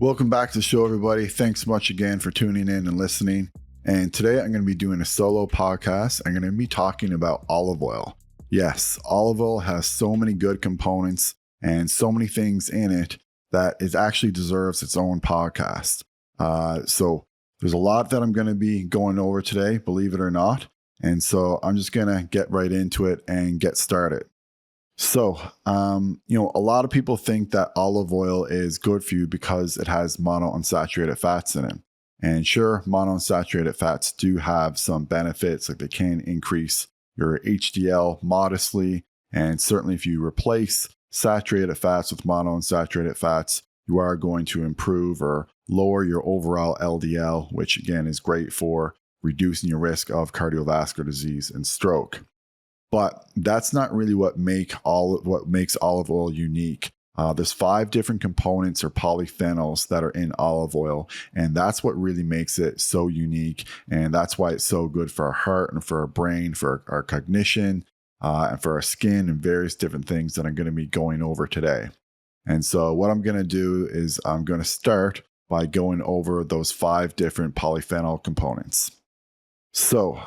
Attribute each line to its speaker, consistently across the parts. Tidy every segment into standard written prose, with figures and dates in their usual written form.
Speaker 1: Welcome back to the show, everybody. Thanks much again for tuning in and listening. And today I'm going to be doing a solo podcast. I'm going to be talking about olive oil. Yes, olive oil has so many good components and so many things in it that it actually deserves its own podcast. So there's a lot that I'm going to be going over today, believe it or not. And so I'm just going to get right into it and get started. So, a lot of people think that olive oil is good for you because it has monounsaturated fats in it. And sure, monounsaturated fats do have some benefits, like they can increase your HDL modestly. And certainly if you replace saturated fats with monounsaturated fats, you are going to improve or lower your overall LDL, which again is great for reducing your risk of cardiovascular disease and stroke. But that's not really what makes olive oil unique. There's 5 different components or polyphenols that are in olive oil, and that's what really makes it so unique. And that's why it's so good for our heart and for our brain, for our cognition, and for our skin and various different things that I'm going to be going over today. And so what I'm going to do is I'm going to start by going over those 5 different polyphenol components. So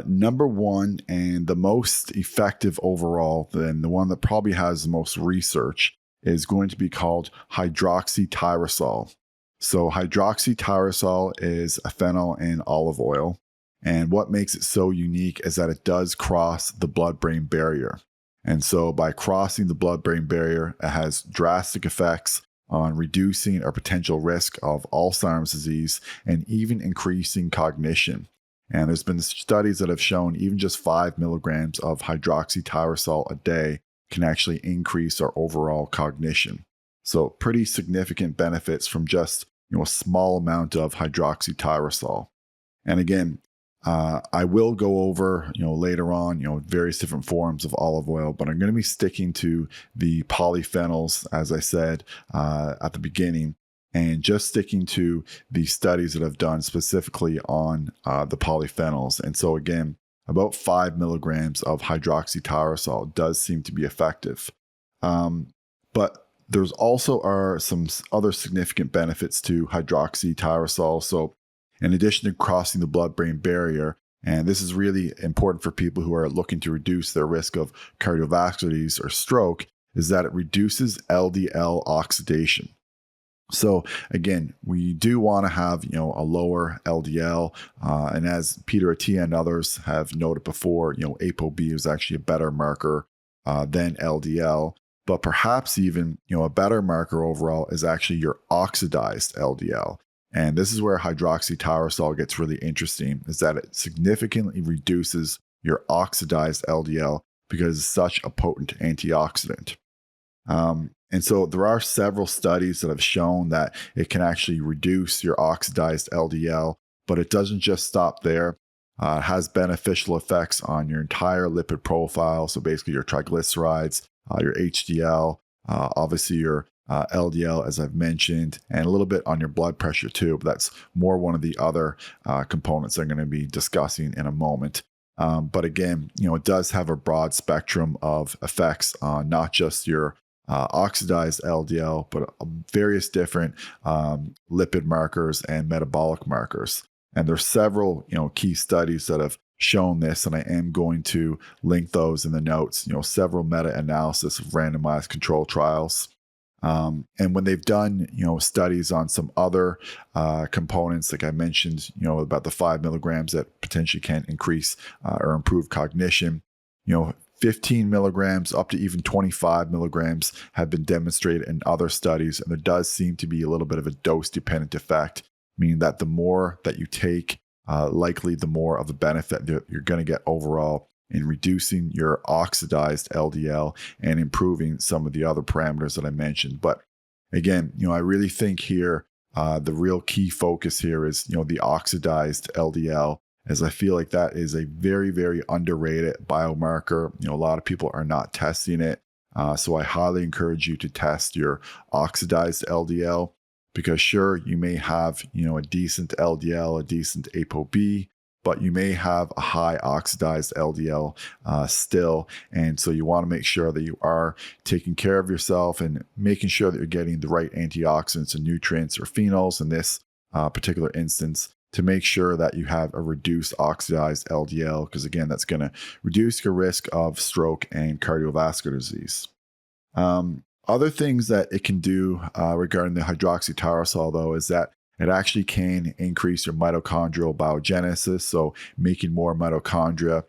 Speaker 1: number one, and the most effective overall, then the one that probably has the most research, is going to be called hydroxytyrosol. So hydroxytyrosol is a phenol in olive oil. And what makes it so unique is that it does cross the blood-brain barrier. And so by crossing the blood-brain barrier, it has drastic effects on reducing our potential risk of Alzheimer's disease and even increasing cognition. And there's been studies that have shown even just 5 milligrams of hydroxytyrosol a day can actually increase our overall cognition. So pretty significant benefits from just a small amount of hydroxytyrosol. And again, I will go over later on various different forms of olive oil, but I'm going to be sticking to the polyphenols, as I said at the beginning, and just sticking to the studies that I've done specifically on the polyphenols. And so again, about 5 milligrams of hydroxytyrosol does seem to be effective. But there's also are some other significant benefits to hydroxytyrosol. So in addition to crossing the blood-brain barrier, and this is really important for people who are looking to reduce their risk of cardiovascular disease or stroke, is that it reduces LDL oxidation. So again, we do want to have, a lower LDL. And as Peter Attia and others have noted before, ApoB is actually a better marker than LDL. But perhaps even, a better marker overall is actually your oxidized LDL. And this is where hydroxytyrosol gets really interesting, is that it significantly reduces your oxidized LDL because it's such a potent antioxidant. And so there are several studies that have shown that it can actually reduce your oxidized LDL, but it doesn't just stop there. It has beneficial effects on your entire lipid profile. So basically your triglycerides, your HDL, obviously your LDL, as I've mentioned, and a little bit on your blood pressure too. But that's more one of the other components I'm going to be discussing in a moment. But again, it does have a broad spectrum of effects on not just your oxidized LDL, but various different lipid markers and metabolic markers. And there's several, key studies that have shown this, and I am going to link those in the notes, several meta-analysis of randomized control trials. And when they've done, studies on some other components, like I mentioned, about the 5 milligrams that potentially can increase or improve cognition, 15 milligrams up to even 25 milligrams have been demonstrated in other studies. And there does seem to be a little bit of a dose-dependent effect, meaning that the more that you take, likely the more of the benefit that you're going to get overall in reducing your oxidized LDL and improving some of the other parameters that I mentioned. But again, I really think here, the real key focus here is, the oxidized LDL, as I feel like that is a very, very underrated biomarker. A lot of people are not testing it. So I highly encourage you to test your oxidized LDL, because sure, you may have, a decent LDL, a decent ApoB, but you may have a high oxidized LDL still. And so you want to make sure that you are taking care of yourself and making sure that you're getting the right antioxidants and nutrients, or phenols in this particular instance, to make sure that you have a reduced oxidized LDL, because again, that's going to reduce your risk of stroke and cardiovascular disease. Other things that it can do regarding the hydroxytyrosol, though, is that it actually can increase your mitochondrial biogenesis, so making more mitochondria.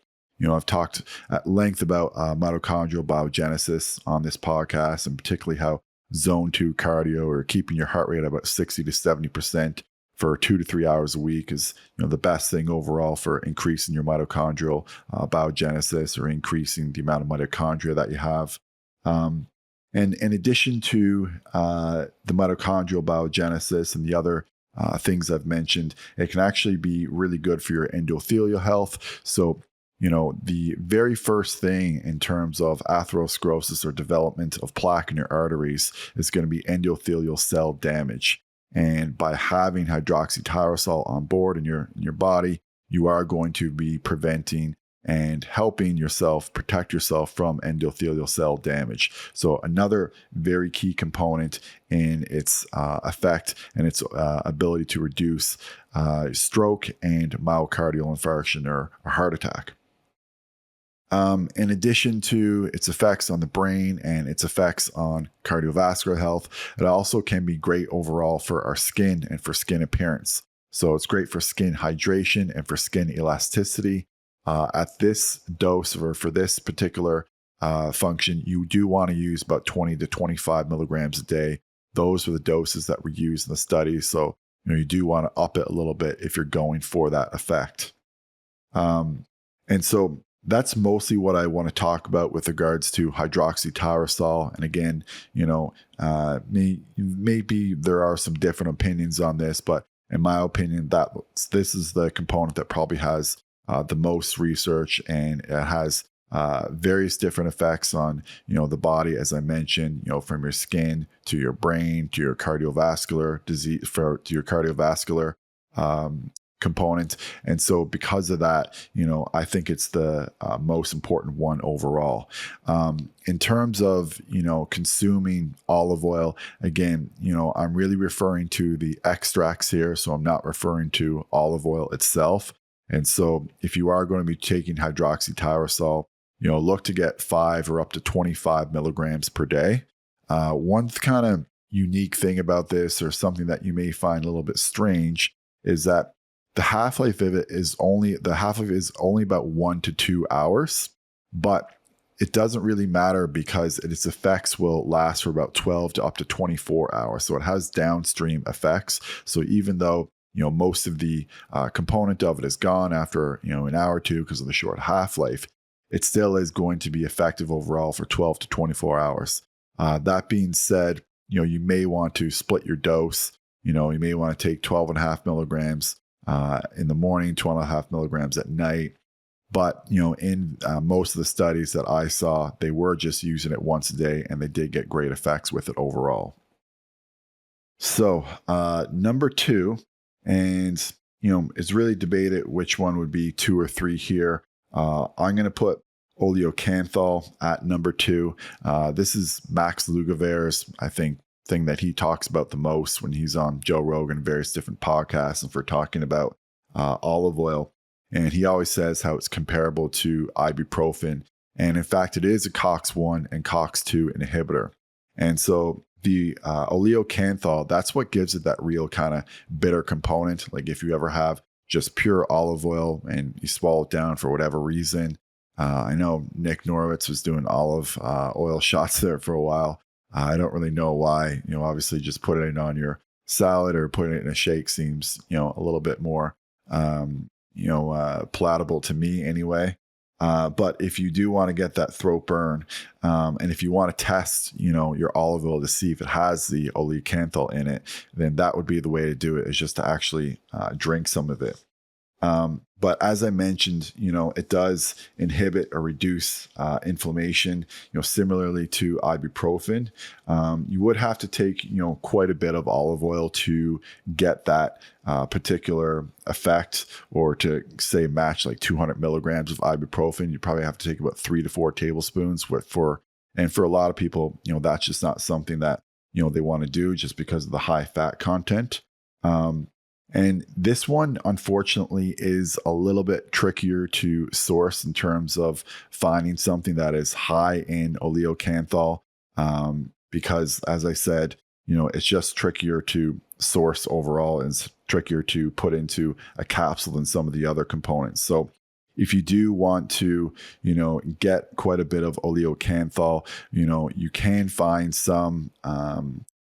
Speaker 1: I've talked at length about mitochondrial biogenesis on this podcast, and particularly how zone 2 cardio, or keeping your heart rate at about 60 to 70% for 2 to 3 hours a week, is the best thing overall for increasing your mitochondrial biogenesis, or increasing the amount of mitochondria that you have. And in addition to the mitochondrial biogenesis and the other things I've mentioned, it can actually be really good for your endothelial health. So, the very first thing in terms of atherosclerosis, or development of plaque in your arteries, is going to be endothelial cell damage. And by having hydroxytyrosol on board in your body, you are going to be preventing and helping yourself protect yourself from endothelial cell damage. So another very key component in its effect and its ability to reduce stroke and myocardial infarction, or a heart attack. In addition to its effects on the brain and its effects on cardiovascular health, it also can be great overall for our skin and for skin appearance. So it's great for skin hydration and for skin elasticity. At this dose, or for this particular function, you do want to use about 20 to 25 milligrams a day. Those were the doses that were used in the study. So you do want to up it a little bit if you're going for that effect. And so that's mostly what I want to talk about with regards to hydroxytyrosol. And again, maybe there are some different opinions on this, but in my opinion, this is the component that probably has the most research, and it has various different effects on the body, as I mentioned, from your skin to your brain to your cardiovascular disease, to your cardiovascular component. And so because of that, I think it's the most important one overall. In terms of consuming olive oil, again, I'm really referring to the extracts here, so I'm not referring to olive oil itself. And so if you are going to be taking hydroxytyrosol, look to get 5 or up to 25 milligrams per day. One kind of unique thing about this, or something that you may find a little bit strange, is that the half-life of it is only about 1 to 2 hours, but it doesn't really matter because its effects will last for about 12 to up to 24 hours. So it has downstream effects. So even though most of the component of it is gone after, an hour or two because of the short half-life, it still is going to be effective overall for 12 to 24 hours. That being said, you may want to split your dose. You may want to take 12.5 milligrams in the morning, 12.5 milligrams at night. But, in most of the studies that I saw, they were just using it once a day, and they did get great effects with it overall. So number 2, and it's really debated which one would be 2 or 3 here. I'm going to put Oleocanthal at number 2. This is Max Lugavere's, I think, thing that he talks about the most when he's on Joe Rogan and various different podcasts, and for talking about olive oil. And he always says how it's comparable to ibuprofen. And in fact, it is a COX-1 and COX-2 inhibitor. And so the Oleocanthal, that's what gives it that real kind of bitter component. Like if you ever have just pure olive oil and you swallow it down for whatever reason. I know Nick Norowitz was doing olive oil shots there for a while. I don't really know why. Obviously just putting it on your salad or putting it in a shake seems, a little bit more, palatable to me anyway. But if you do want to get that throat burn, and if you want to test, your olive oil to see if it has the Oleocanthal in it, then that would be the way to do it, is just to actually drink some of it. But as I mentioned, it does inhibit or reduce inflammation, similarly to ibuprofen. You would have to take, quite a bit of olive oil to get that particular effect, or to say match like 200 milligrams of ibuprofen. You probably have to take about 3 to 4 tablespoons and for a lot of people, that's just not something that, they want to do just because of the high fat content. And this one, unfortunately, is a little bit trickier to source in terms of finding something that is high in oleocanthal, because, as I said, it's just trickier to source overall, and it's trickier to put into a capsule than some of the other components. So if you do want to, get quite a bit of oleocanthal, you can find some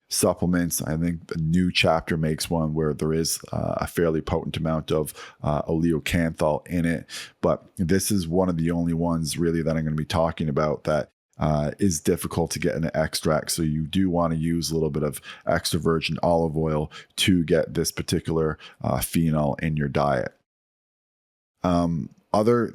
Speaker 1: supplements. I think the new chapter makes one where there is a fairly potent amount of oleocanthal in it, but this is one of the only ones really that I'm going to be talking about that is difficult to get in an extract. So you do want to use a little bit of extra virgin olive oil to get this particular phenol in your diet. Other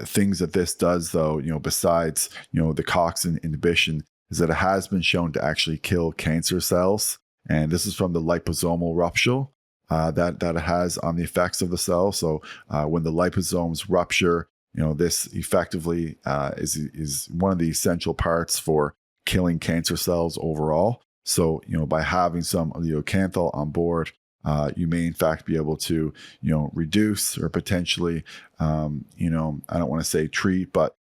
Speaker 1: things that this does, though, besides the coxin inhibition, is that it has been shown to actually kill cancer cells. And this is from the liposomal rupture that it has on the effects of the cell. So when the liposomes rupture, this effectively is one of the essential parts for killing cancer cells overall. So, by having some oleocanthal on board, you may in fact be able to, reduce or potentially, I don't want to say treat, but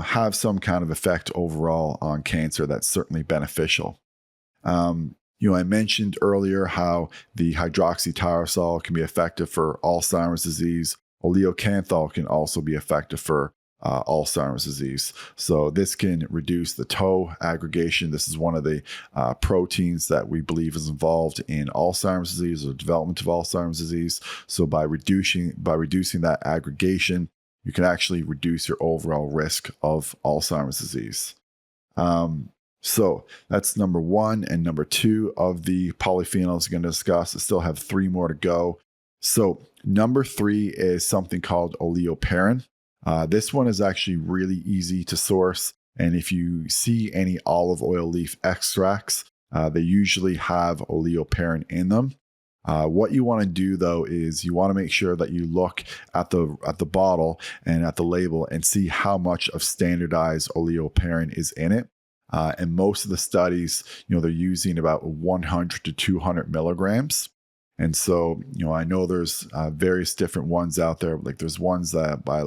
Speaker 1: have some kind of effect overall on cancer that's certainly beneficial. I mentioned earlier how the hydroxytyrosol can be effective for Alzheimer's disease. Oleocanthal can also be effective for Alzheimer's disease. So this can reduce the tau aggregation. This is one of the proteins that we believe is involved in Alzheimer's disease or development of Alzheimer's disease. So by reducing that aggregation, you can actually reduce your overall risk of Alzheimer's disease. So that's number 1 and number 2 of the polyphenols we're going to discuss. I still have 3 more to go. So number 3 is something called Oleuropein. This one is actually really easy to source. And if you see any olive oil leaf extracts, they usually have Oleuropein in them. What you want to do, though, is you want to make sure that you look at the bottle and at the label and see how much of standardized Oleuropein is in it. And most of the studies, they're using about 100 to 200 milligrams. And so, I know there's various different ones out there. Like there's ones that by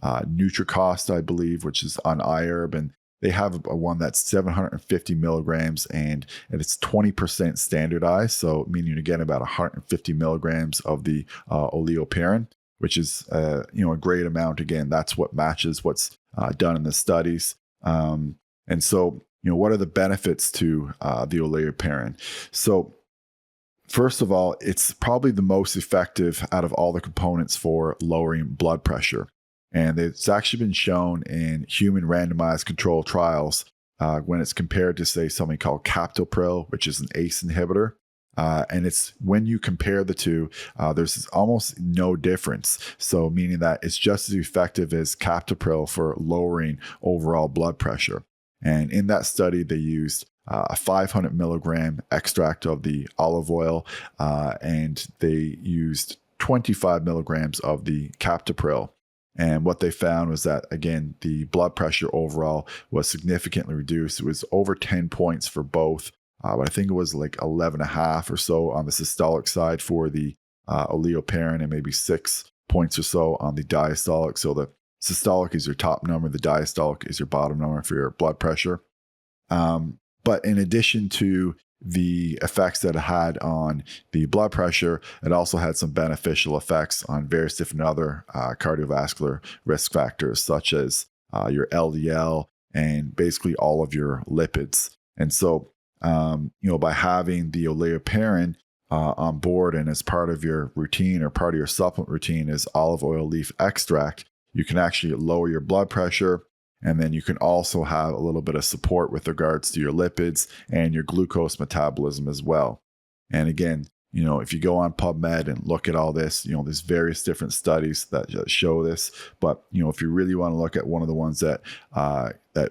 Speaker 1: Nutricost, I believe, which is on iHerb, and they have one that's 750 milligrams and it's 20% standardized. So meaning you're getting about 150 milligrams of the Oleuropein, which is a great amount. Again, that's what matches what's done in the studies. And so, what are the benefits to the Oleuropein? So first of all, it's probably the most effective out of all the components for lowering blood pressure. And it's actually been shown in human randomized controlled trials when it's compared to, say, something called captopril, which is an ACE inhibitor. And it's when you compare the two, there's almost no difference. So meaning that it's just as effective as captopril for lowering overall blood pressure. And in that study, they used a 500 milligram extract of the olive oil, and they used 25 milligrams of the captopril. And what they found was that, again, the blood pressure overall was significantly reduced. It was over 10 points for both, but I think it was like 11.5 or so on the systolic side for the Oleuropein, and maybe 6 points or so on the diastolic. So the systolic is your top number, the diastolic is your bottom number for your blood pressure. But in addition to the effects that it had on the blood pressure, it also had some beneficial effects on various different other cardiovascular risk factors, such as your LDL and basically all of your lipids. And so, by having the Oleuropein on board and as part of your routine or part of your supplement routine is olive oil leaf extract, you can actually lower your blood pressure. And then you can also have a little bit of support with regards to your lipids and your glucose metabolism as well. And again, if you go on PubMed and look at all this, there's various different studies that show this. But, if you really want to look at one of the ones that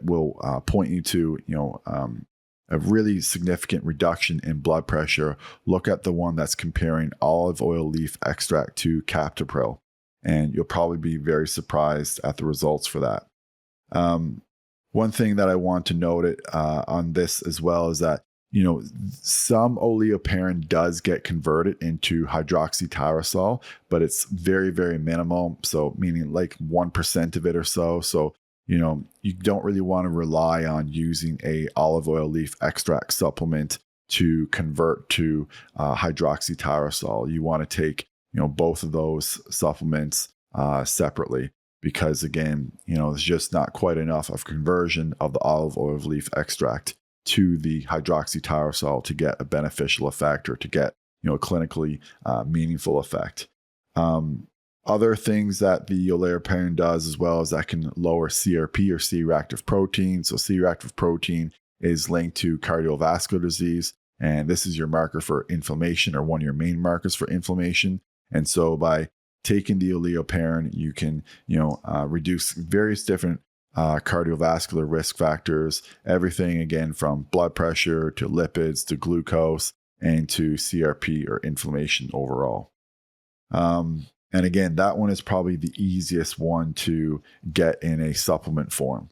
Speaker 1: will point you to, a really significant reduction in blood pressure, look at the one that's comparing olive oil leaf extract to captopril. And you'll probably be very surprised at the results for that. One thing that I want to note on this as well is that, some Oleuropein does get converted into hydroxytyrosol, but it's very, very minimal. So meaning like 1% of it or so. So, you don't really want to rely on using a olive oil leaf extract supplement to convert to hydroxytyrosol. You want to take, both of those supplements separately, because again, it's just not quite enough of conversion of the olive oil leaf extract to the hydroxytyrosol to get a beneficial effect, or to get, a clinically meaningful effect. Other things that the Oleuropein does as well is that can lower CRP, or C-reactive protein. So C-reactive protein is linked to cardiovascular disease, and this is your marker for inflammation, or one of your main markers for inflammation. And so by taking the Oleuropein, you can, reduce various different cardiovascular risk factors, everything again from blood pressure to lipids to glucose and to CRP, or inflammation overall. And again, that one is probably the easiest one to get in a supplement form.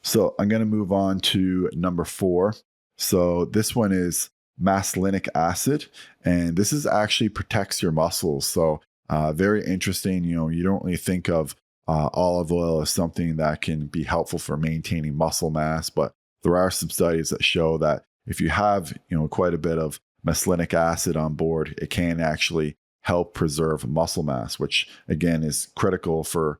Speaker 1: So I'm going to move on to number 4. So this one is Maslinic acid, and this is actually protects your muscles. So very interesting. You don't really think of olive oil as something that can be helpful for maintaining muscle mass, but there are some studies that show that if you have, quite a bit of Maslinic acid on board, it can actually help preserve muscle mass, which again is critical for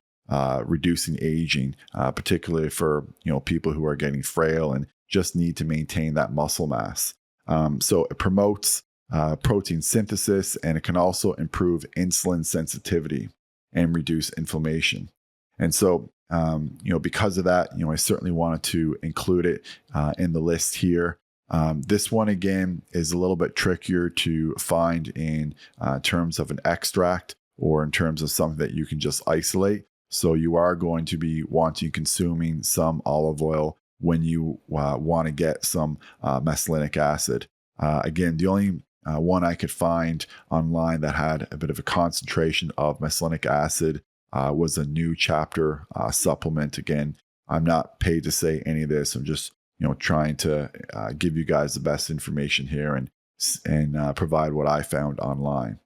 Speaker 1: reducing aging, particularly for people who are getting frail and just need to maintain that muscle mass. So it promotes protein synthesis, and it can also improve insulin sensitivity and reduce inflammation. And so, because of that, I certainly wanted to include it in the list here. This one, again, is a little bit trickier to find in terms of an extract, or in terms of something that you can just isolate. So you are going to be consuming some olive oil when you want to get some Maslinic acid. Again, the only one I could find online that had a bit of a concentration of Maslinic acid was a new chapter supplement. Again, I'm not paid to say any of this. I'm just trying to give you guys the best information here and provide what I found online.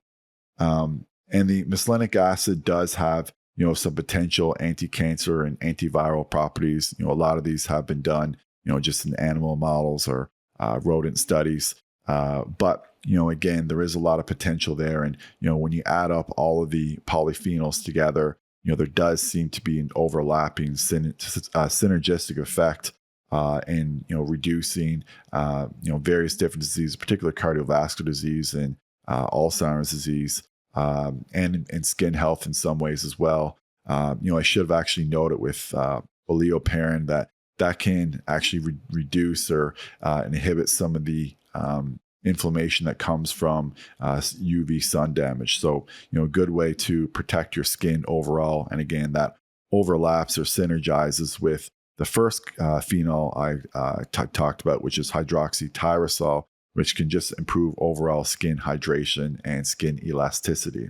Speaker 1: And the Maslinic acid does have some potential anti-cancer and antiviral properties. A lot of these have been done just in animal models or rodent studies. But again, there is a lot of potential there. And when you add up all of the polyphenols together, there does seem to be an overlapping synergistic effect in reducing various different diseases, particularly cardiovascular disease and Alzheimer's disease, and skin health in some ways as well. I should have actually noted with Oleocanthal that can actually reduce or inhibit some of the inflammation that comes from UV sun damage. So, a good way to protect your skin overall. And again, that overlaps or synergizes with the first phenol I talked about, which is hydroxytyrosol, which can just improve overall skin hydration and skin elasticity.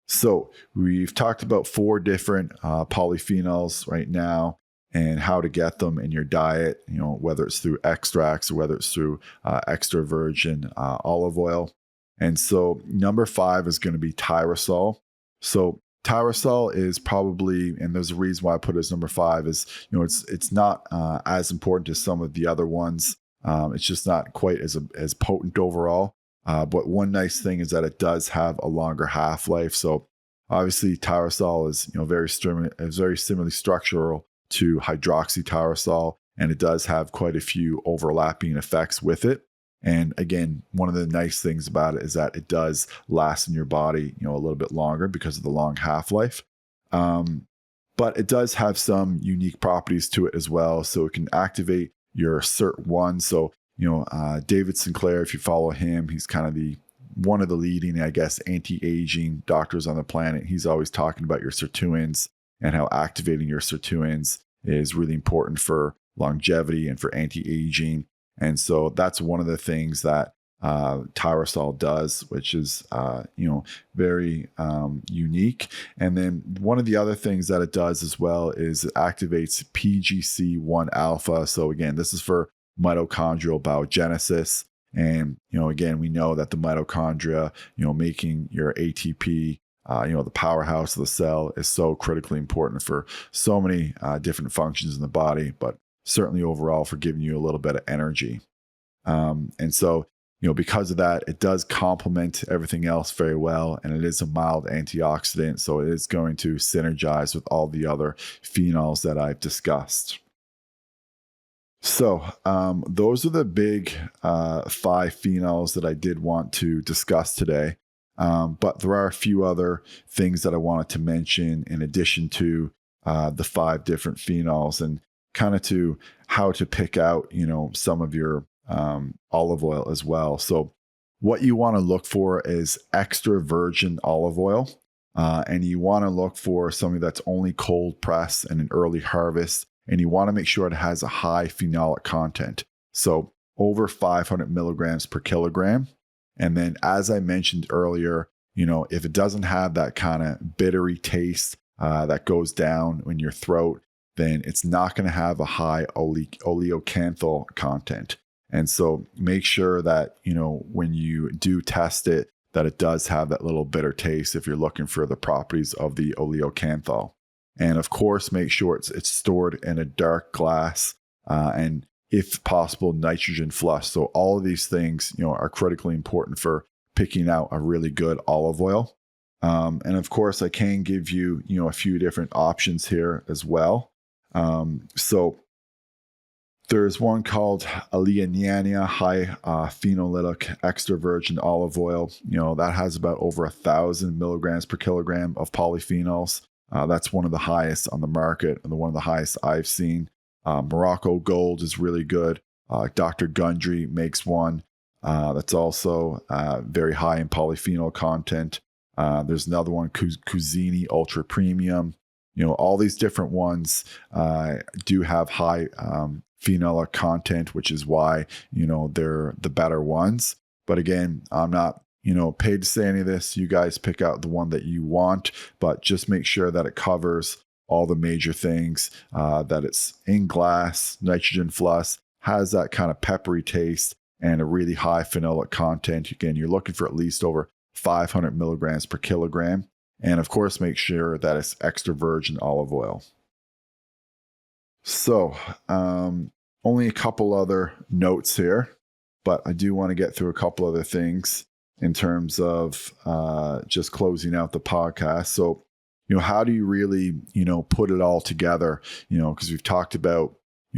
Speaker 1: So we've talked about 4 different polyphenols right now, and how to get them in your diet, whether it's through extracts or whether it's through extra virgin olive oil. And so number 5 is going to be Tyrosol. So Tyrosol is probably, and there's a reason why I put it as number 5, is, it's not as important as some of the other ones. It's just not quite as potent overall. But one nice thing is that it does have a longer half-life. So obviously Tyrosol is, very similarly structural to hydroxytyrosol, and it does have quite a few overlapping effects with it. And again, one of the nice things about it is that it does last in your body, a little bit longer because of the long half-life. But it does have some unique properties to it as well. So it can activate your SIRT1. So David Sinclair, if you follow him, he's kind of one of the leading, I guess, anti-aging doctors on the planet. He's always talking about your sirtuins and how activating your sirtuins is really important for longevity and for anti-aging. And so that's one of the things that Tyrosol does, which is, very unique. And then one of the other things that it does as well is it activates PGC1 alpha. So again, this is for mitochondrial biogenesis. And, again, we know that the mitochondria, making your ATP, the powerhouse of the cell is so critically important for so many different functions in the body, but certainly overall for giving you a little bit of energy. And so, because of that, it does complement everything else very well. And it is a mild antioxidant. So it is going to synergize with all the other phenols that I've discussed. So those are the big 5 phenols that I did want to discuss today. But there are a few other things that I wanted to mention in addition to the 5 different phenols, and kind of to how to pick out, some of your olive oil as well. So what you want to look for is extra virgin olive oil. And you want to look for something that's only cold pressed and an early harvest. And you want to make sure it has a high phenolic content. So over 500 milligrams per kilogram. And then, as I mentioned earlier, if it doesn't have that kind of bittery taste that goes down in your throat, then it's not going to have a high oleocanthal content. And so make sure that, when you do test it, that it does have that little bitter taste if you're looking for the properties of the oleocanthal. And of course, make sure it's stored in a dark glass and, if possible, nitrogen flush. So all of these things, are critically important for picking out a really good olive oil. And of course, I can give you, a few different options here as well. So there's one called Oleocanthal high phenolic extra virgin olive oil. That has about over 1,000 milligrams per kilogram of polyphenols. That's one of the highest on the market and one of the highest I've seen. Morocco Gold is really good. Dr. Gundry makes one that's also very high in polyphenol content. There's another one, Cuisine Ultra Premium. All these different ones do have high phenolic content, which is why, they're the better ones. But again, I'm not, paid to say any of this. You guys pick out the one that you want, but just make sure that it covers all the major things, that it's in glass, nitrogen flush, has that kind of peppery taste, and a really high phenolic content. Again, you're looking for at least over 500 milligrams per kilogram. And of course, make sure that it's extra virgin olive oil. So, only a couple other notes here, but I do want to get through a couple other things in terms of just closing out the podcast. So, how do you really, put it all together? Because we've talked about,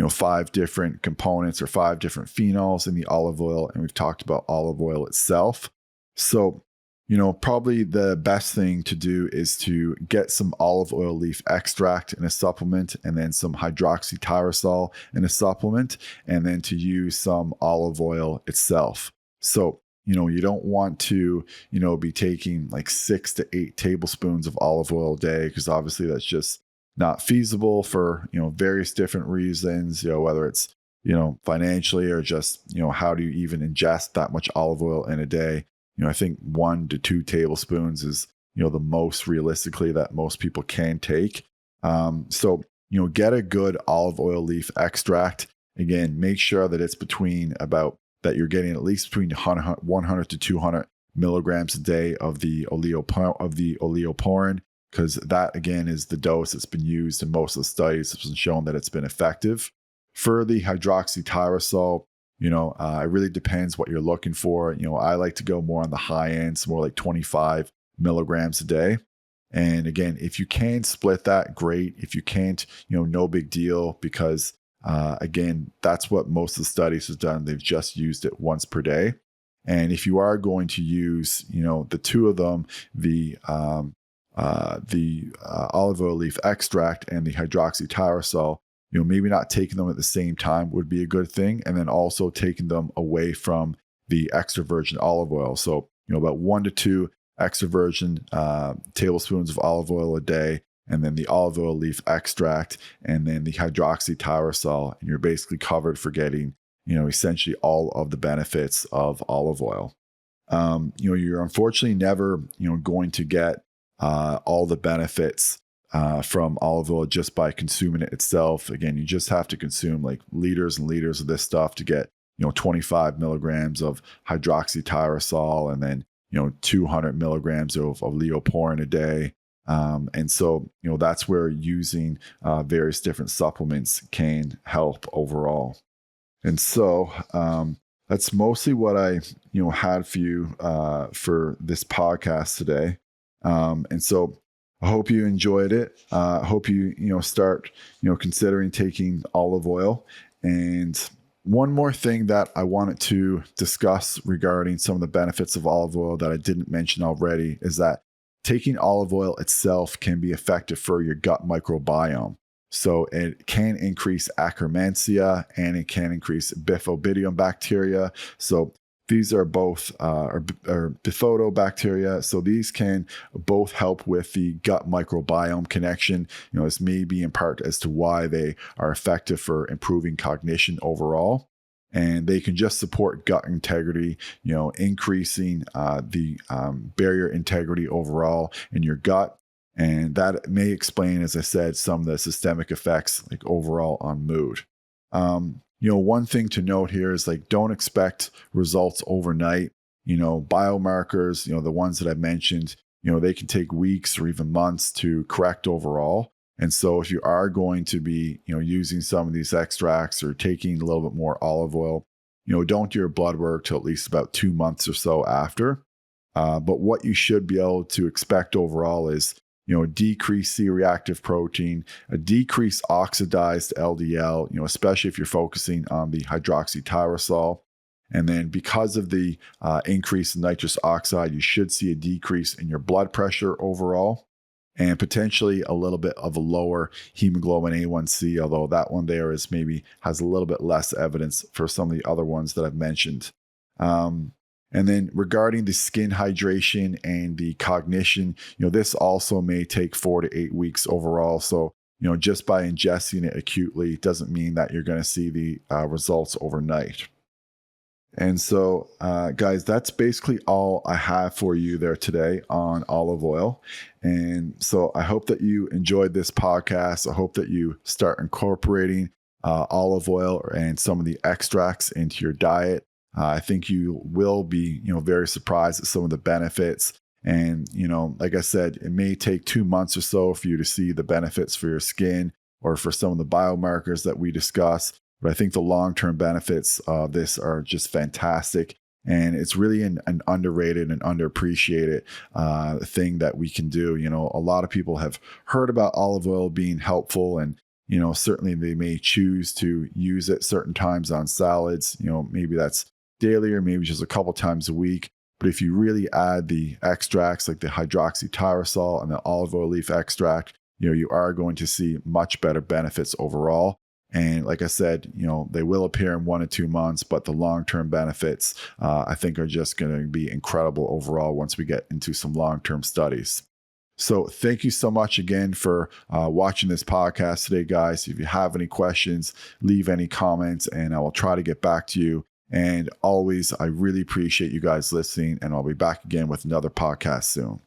Speaker 1: 5 different components or 5 different phenols in the olive oil, and we've talked about olive oil itself. So, probably the best thing to do is to get some olive oil leaf extract in a supplement, and then some hydroxytyrosol in a supplement, and then to use some olive oil itself. So, you don't want to, be taking like 6 to 8 tablespoons of olive oil a day, because obviously that's just not feasible for, various different reasons, whether it's, financially or just, how do you even ingest that much olive oil in a day? I think 1 to 2 tablespoons is, the most realistically that most people can take. So, get a good olive oil leaf extract. Again, make sure that it's that you're getting at least between 100 to 200 milligrams a day of the Oleuropein, because that, again, is the dose that's been used in most of the studies. It's been shown that it's been effective. For the hydroxytyrosol, it really depends what you're looking for. I like to go more on the high end, so more like 25 milligrams a day. And again, if you can split that, great. If you can't, no big deal, because again, that's what most of the studies have done. They've just used it once per day. And if you are going to use, the 2 of them, the olive oil leaf extract and the hydroxytyrosol, maybe not taking them at the same time would be a good thing. And then also taking them away from the extra virgin olive oil. So, about 1 to 2 extra virgin tablespoons of olive oil a day, and then the olive oil leaf extract, and then the hydroxytyrosol. And you're basically covered for getting, essentially all of the benefits of olive oil. You're unfortunately never, going to get all the benefits from olive oil just by consuming it itself. Again, you just have to consume like liters and liters of this stuff to get, 25 milligrams of hydroxytyrosol, and then, 200 milligrams of Oleuropein a day. And so, that's where using various different supplements can help overall. And so, that's mostly what I, had for you for this podcast today. And so I hope you enjoyed it. I hope you, start, considering taking olive oil. And one more thing that I wanted to discuss regarding some of the benefits of olive oil that I didn't mention already is that taking olive oil itself can be effective for your gut microbiome. So it can increase Akkermansia and it can increase Bifidobacterium bacteria. So these are both bifidobacteria. So these can both help with the gut microbiome connection. This may be in part as to why they are effective for improving cognition overall. And they can just support gut integrity, increasing the barrier integrity overall in your gut. And that may explain, as I said, some of the systemic effects like overall on mood. One thing to note here is like, don't expect results overnight. Biomarkers, the ones that I mentioned, they can take weeks or even months to correct overall. And so if you are going to be, using some of these extracts or taking a little bit more olive oil, don't do your blood work till at least about 2 months or so after. But what you should be able to expect overall is, decreased C-reactive protein, a decreased oxidized LDL, especially if you're focusing on the hydroxytyrosol. And then because of the increase in nitrous oxide, you should see a decrease in your blood pressure overall, and potentially a little bit of a lower hemoglobin A1C, although that one there is maybe has a little bit less evidence for some of the other ones that I've mentioned. And then regarding the skin hydration and the cognition, this also may take 4 to 8 weeks overall. So, just by ingesting it acutely doesn't mean that you're going to see the results overnight. And so, guys, that's basically all I have for you there today on olive oil. And so I hope that you enjoyed this podcast. I hope that you start incorporating olive oil and some of the extracts into your diet. I think you will be, very surprised at some of the benefits. And, like I said, it may take 2 months or so for you to see the benefits for your skin or for some of the biomarkers that we discuss. But I think the long-term benefits of this are just fantastic. And it's really an underrated and underappreciated thing that we can do. A lot of people have heard about olive oil being helpful, and certainly they may choose to use it certain times on salads. Maybe that's daily or maybe just a couple times a week. But if you really add the extracts like the hydroxytyrosol and the olive oil leaf extract, you are going to see much better benefits overall. And like I said, they will appear in 1 to 2 months, but the long-term benefits, I think, are just going to be incredible overall once we get into some long-term studies. So thank you so much again for watching this podcast today, guys. If you have any questions, leave any comments and I will try to get back to you. And always, I really appreciate you guys listening, and I'll be back again with another podcast soon.